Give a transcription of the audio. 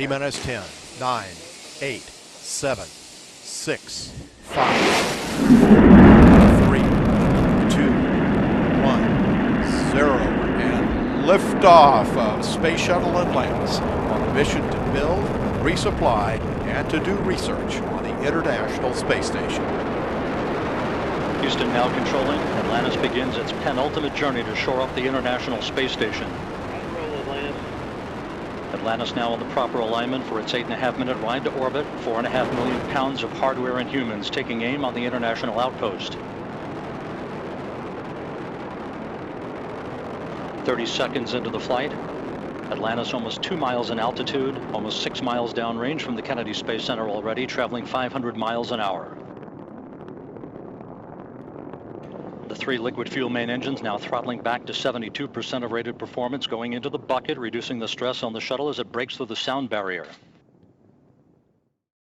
T-minus 10, 9, 8, 7, 6, 5, 3, 2, 1, 0, and liftoff of Space Shuttle Atlantis on a mission to build, resupply, and to do research on the International Space Station. Houston now controlling. Atlantis begins its penultimate journey to shore up the International Space Station. Atlantis now in the proper alignment for its 8.5-minute ride to orbit. 4.5 million pounds of hardware and humans taking aim on the International outpost. 30 seconds into the flight. Atlantis almost 2 miles in altitude, almost 6 miles downrange from the Kennedy Space Center already, traveling 500 miles an hour. The 3 liquid fuel main engines now throttling back to 72% of rated performance, going into the bucket, reducing the stress on the shuttle as it breaks through the sound barrier.